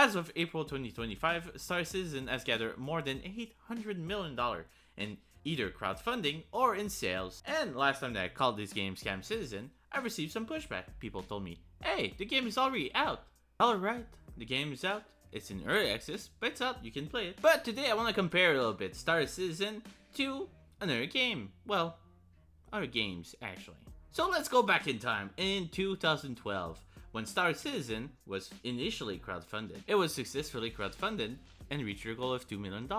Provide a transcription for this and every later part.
As of April 2025, Star Citizen has gathered more than $800 million in either crowdfunding or in sales. And last time that I called this game Scam Citizen, I received some pushback. People told me, hey, the game is already out. Alright, the game is out. It's in early access, but it's out, you can play it. But today I want to compare a little bit Star Citizen to another game. Well, other games actually. So let's go back in time, in 2012, when Star Citizen was initially crowdfunded. It was successfully crowdfunded and reached their goal of $2 million.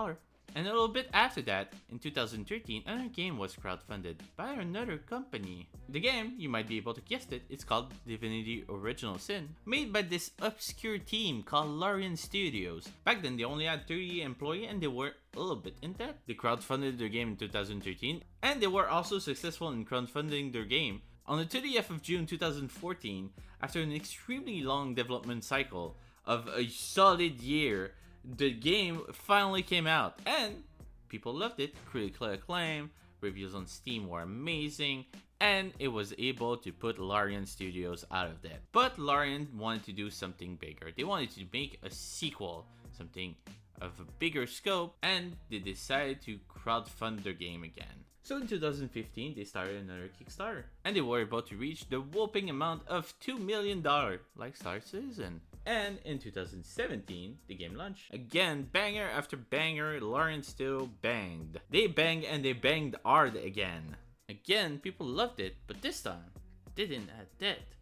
And a little bit after that, in 2013, another game was crowdfunded by another company. The game, you might be able to guess it, it's called Divinity Original Sin, made by this obscure team called Larian Studios. Back then, they only had 30 employees and they were a little bit in debt. They crowdfunded their game in 2013, and they were also successful in crowdfunding their game. On the 30th of June 2014, after an extremely long development cycle of a solid year, the game finally came out and people loved it. Critical acclaim, reviews on Steam were amazing, and it was able to put Larian Studios out of debt. But Larian wanted to do something bigger. They wanted to make a sequel, something of a bigger scope, and they decided to crowdfund their game again. So in 2015, they started another Kickstarter, and they were about to reach the whopping amount of $2 million, like Star Citizen. And in 2017, the game launched. Again, banger after banger, Larian still banged. They banged and they banged hard again. Again, people loved it, but this time, they didn't have debt.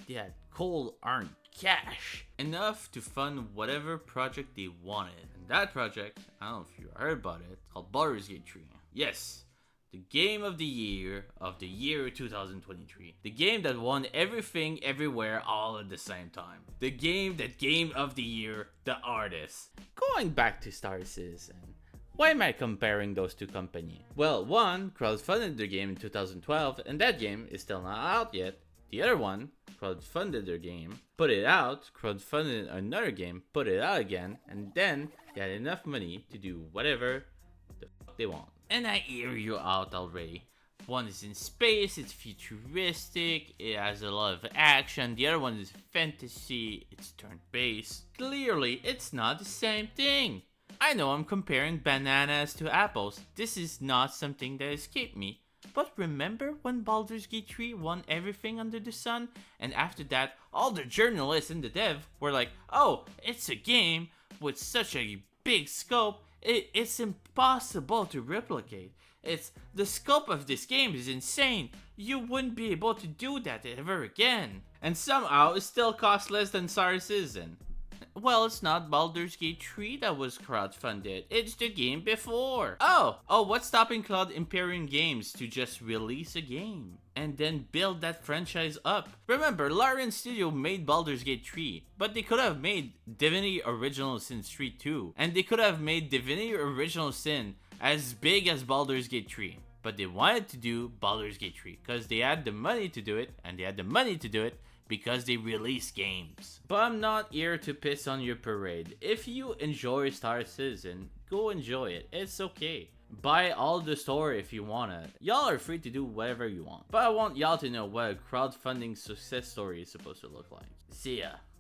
They had cold earned cash. Enough to fund whatever project they wanted. And that project, I don't know if you heard about it, called Baldur's Gate 3. Yes, the game of the year 2023. The game that won everything, everywhere, all at the same time. The game of the year, the artist. Going back to Star Citizen, why am I comparing those two companies? Well, one crowdfunded their game in 2012, and that game is still not out yet. The other one crowdfunded their game, put it out, crowdfunded another game, put it out again, and then they had enough money to do whatever the fuck they want. And I hear you out already. One is in space, it's futuristic, it has a lot of action. The other one is fantasy, it's turn-based. Clearly, it's not the same thing. I know I'm comparing bananas to apples. This is not something that escaped me. But remember when Baldur's Gate 3 won everything under the sun? And after that, all the journalists and the dev were like, oh, it's a game with such a big scope. It's impossible to replicate. The scope of this game is insane. You wouldn't be able to do that ever again. And somehow it still costs less than Star Citizen. Well, it's not Baldur's Gate 3 that was crowdfunded. It's the game before. Oh, what's stopping Cloud Imperium Games to just release a game and then build that franchise up? Remember, Larian Studio made Baldur's Gate 3, but they could have made Divinity Original Sin 3 too. And they could have made Divinity Original Sin as big as Baldur's Gate 3. But they wanted to do Baldur's Gate 3 because they had the money to do it, and they had the money to do it because they release games. But I'm not here to piss on your parade. If you enjoy Star Citizen, go enjoy it. It's okay. Buy all the story if you wanna. Y'all are free to do whatever you want. But I want y'all to know what a crowdfunding success story is supposed to look like. See ya.